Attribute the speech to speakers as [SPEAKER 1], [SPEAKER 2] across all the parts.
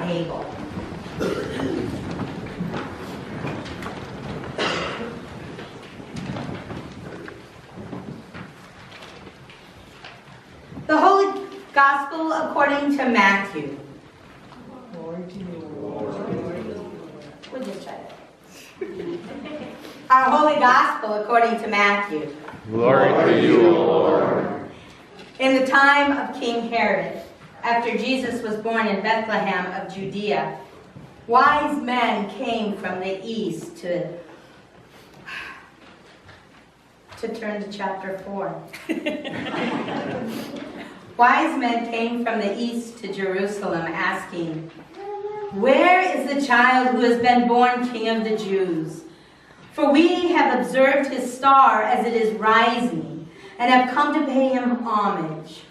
[SPEAKER 1] able. The Holy Gospel according to Matthew.
[SPEAKER 2] Glory to you,
[SPEAKER 1] We'll just try that. Our Holy Gospel according to Matthew.
[SPEAKER 3] Glory to you, O Lord.
[SPEAKER 1] In the time of King Herod, after Jesus was born in Bethlehem of Judea, wise men came from the east to turn to chapter 4. Wise men came from the east to Jerusalem asking, "Where is the child who has been born King of the Jews? For we have observed his star as it is rising, and have come to pay him homage."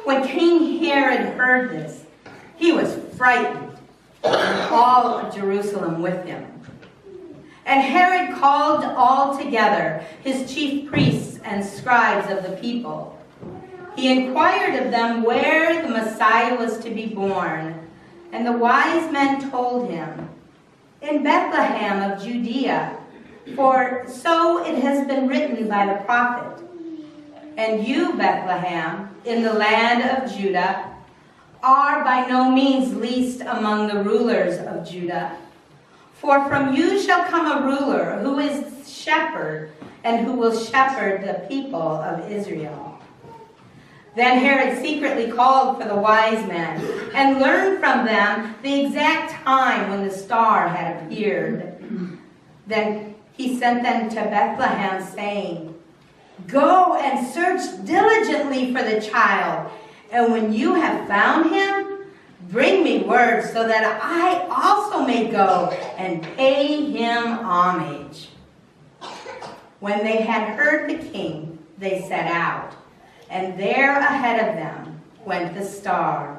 [SPEAKER 1] When King Herod heard this, he was frightened, and all of Jerusalem with him. And Herod called all together his chief priests and scribes of the people. He inquired of them where the Messiah was to be born, and the wise men told him, "In Bethlehem of Judea, for so it has been written by the prophet. And you, Bethlehem, in the land of Judah, are by no means least among the rulers of Judah. For from you shall come a ruler who is shepherd and who will shepherd the people of Israel." Then Herod secretly called for the wise men and learned from them the exact time when the star had appeared. Then he sent them to Bethlehem, saying, "Go and search diligently for the child, and when you have found him, bring me word so that I also may go and pay him homage." When they had heard the king, they set out, and there ahead of them went the star,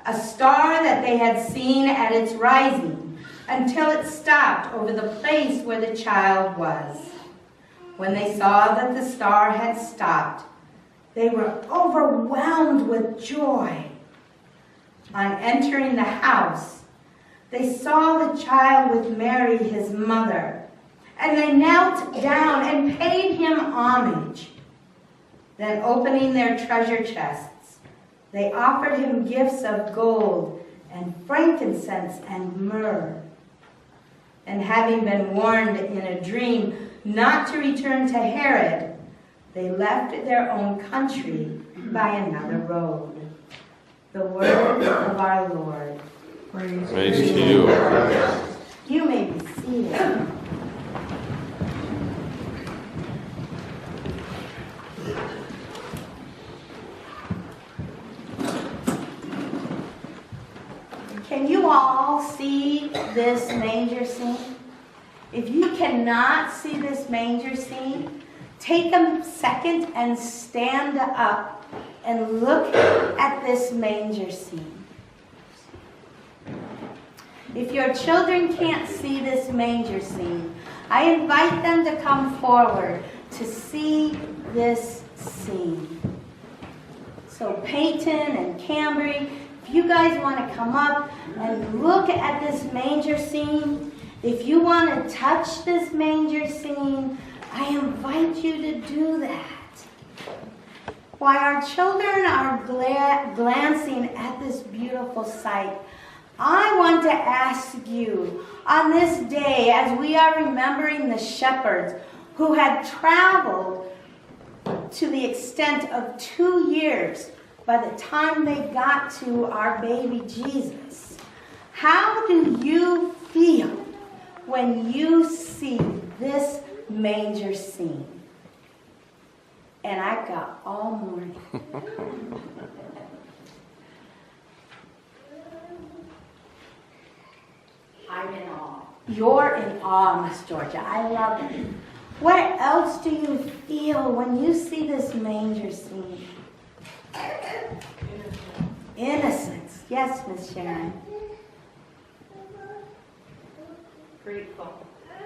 [SPEAKER 1] a star that they had seen at its rising, until it stopped over the place where the child was. When they saw that the star had stopped, they were overwhelmed with joy. On entering the house, they saw the child with Mary, his mother, and they knelt down and paid him homage. Then, opening their treasure chests, they offered him gifts of gold and frankincense and myrrh. And having been warned in a dream not to return to Herod, they left their own country by another road. The word of our Lord.
[SPEAKER 2] Praise
[SPEAKER 3] Praise to you, O Lord.
[SPEAKER 1] You may be seated. Can you all see this manger scene? If you cannot see this manger scene, take a second and stand up and look at this manger scene. If your children can't see this manger scene, I invite them to come forward to see this scene. So Peyton and Cambry, if you guys want to come up and look at this manger scene, if you want to touch this manger scene, I invite you to do that. While our children are glancing at this beautiful sight, I want to ask you on this day, as we are remembering the shepherds who had traveled to the extent of 2 years by the time they got to our baby Jesus, how do you feel when you see this manger scene? And I've got all morning. I'm in awe. You're in awe, Miss Georgia. I love it. What else do you feel when you see this manger scene? Innocence. Yes, Miss Sharon.
[SPEAKER 4] Grateful.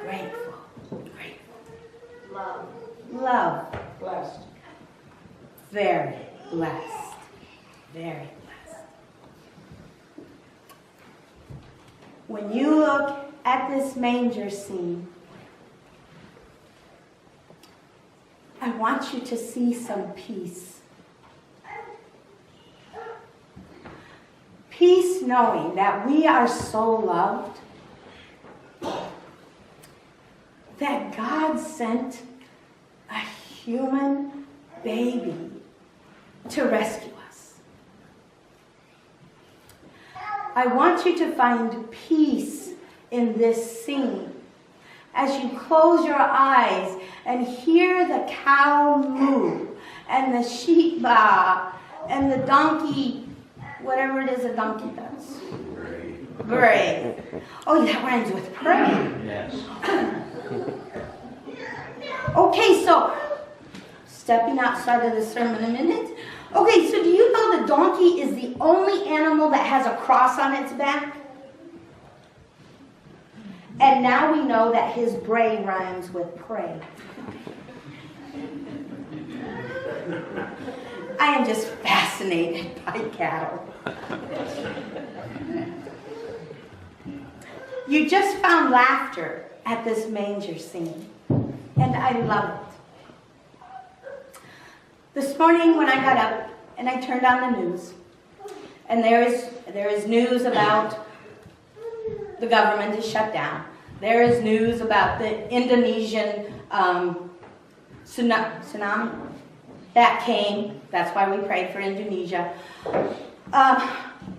[SPEAKER 1] Grateful. Grateful.
[SPEAKER 4] Love.
[SPEAKER 1] Love.
[SPEAKER 2] Blessed.
[SPEAKER 1] Very blessed. Very blessed. when you look at this manger scene, I want you to see some peace. Peace knowing that we are so loved that God sent a human baby to rescue us. I want you to find peace in this scene as you close your eyes and hear the cow moo and the sheep baa and the donkey, whatever it is a donkey does. Bray. Oh, that rhymes with pray.
[SPEAKER 3] Yes.
[SPEAKER 1] Okay, so stepping outside of the sermon a minute. Okay, so do you know the donkey is the only animal that has a cross on its back? And now we know that his bray rhymes with pray. I am just fascinated by cattle. You just found laughter at this manger scene, and I love it. This morning when I got up and I turned on the news, and there is news about the government is shut down. There is news about the Indonesian tsunami that came. That's why we prayed for Indonesia.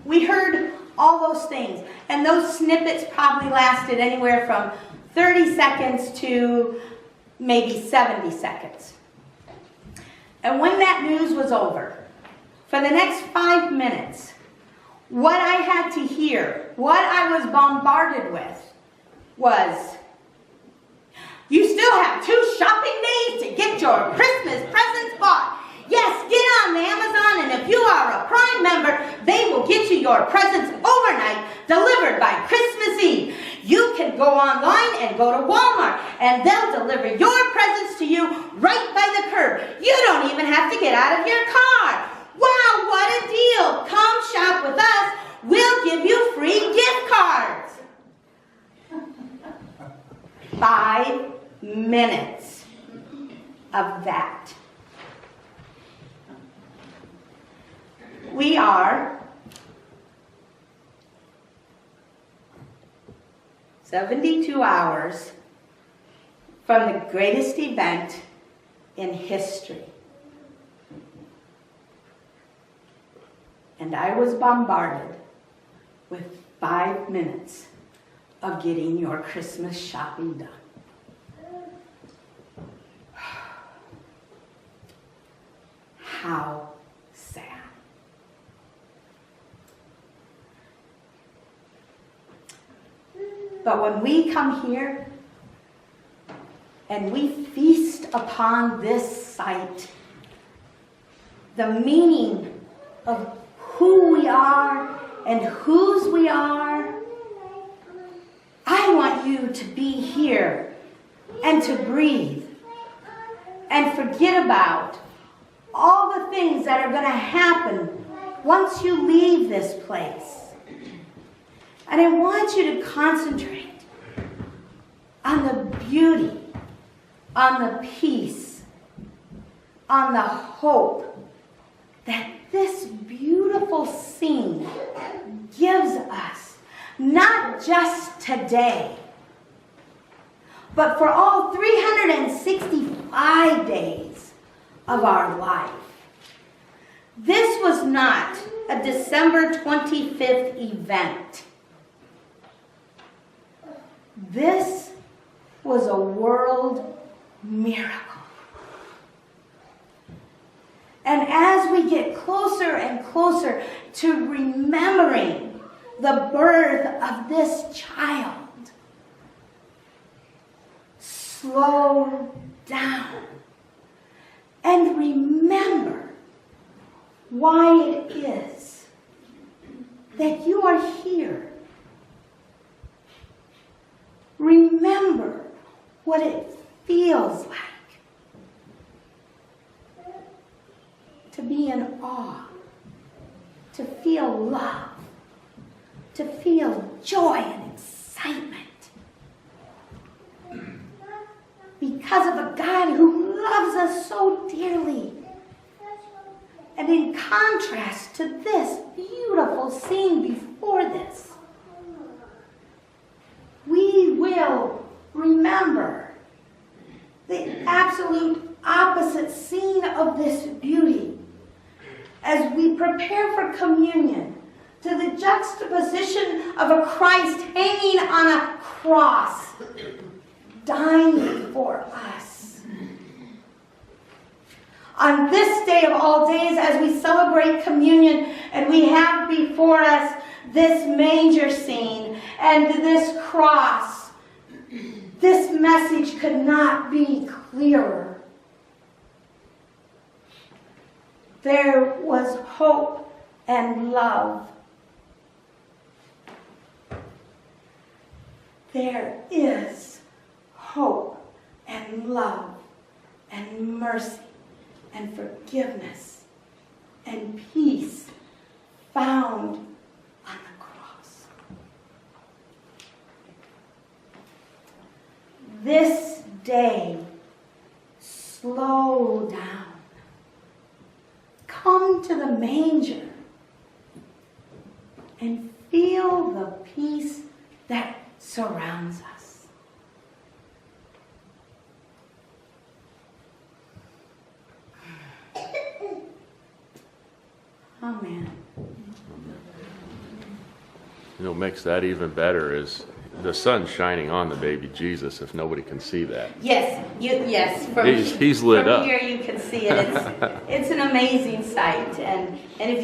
[SPEAKER 1] We heard all those things, and those snippets probably lasted anywhere from 30 seconds to maybe 70 seconds. And when that news was over, for the next 5 minutes, what I had to hear, what I was bombarded with, was, you still have 2 shopping days to get your Christmas presents bought. Yes, get on Amazon, and if you are a Prime member, they will get you your presents overnight, delivered by Christmas Eve. You can go online and go to Walmart, and they'll deliver your presents to you right by the curb. You don't even have to get out of your car. Wow, what a deal. Come shop with us. We'll give you free gift cards. 5 minutes of that. We are 72 hours from the greatest event in history. And I was bombarded with 5 minutes of getting your Christmas shopping done. How sad. But when we come here and we feast upon this sight, the meaning of who we are and whose we are, I want you to be here and to breathe and forget about all the things that are going to happen once you leave this place. And I want you to concentrate on the beauty, on the peace, on the hope that this beautiful scene gives us, not just today, but for all 365 days of our life. This was not a December 25th event. This was a world miracle. And as we get closer and closer to remembering the birth of this child, slow down and remember why it is that you are here. Remember what it feels like to be in awe, to feel love, to feel joy and excitement. because of a God who loves us so dearly. And in contrast to this beautiful scene before this, we will remember the absolute opposite scene of this beauty as we prepare for communion, to the juxtaposition of a Christ hanging on a cross, dying for us. On this day of all days, as we celebrate communion and we have before us this manger scene and this cross, this message could not be clearer. There was hope and love. There is hope and love and mercy and forgiveness and peace found on the cross. This day, slow down. Come to the manger and feel the peace that surrounds us. Amen.
[SPEAKER 3] Makes that even better is the sun shining on the baby Jesus, if nobody can see that.
[SPEAKER 1] Yes, yes.
[SPEAKER 3] He's lit
[SPEAKER 1] from
[SPEAKER 3] up.
[SPEAKER 1] Here you can see it. It's an amazing sight, and if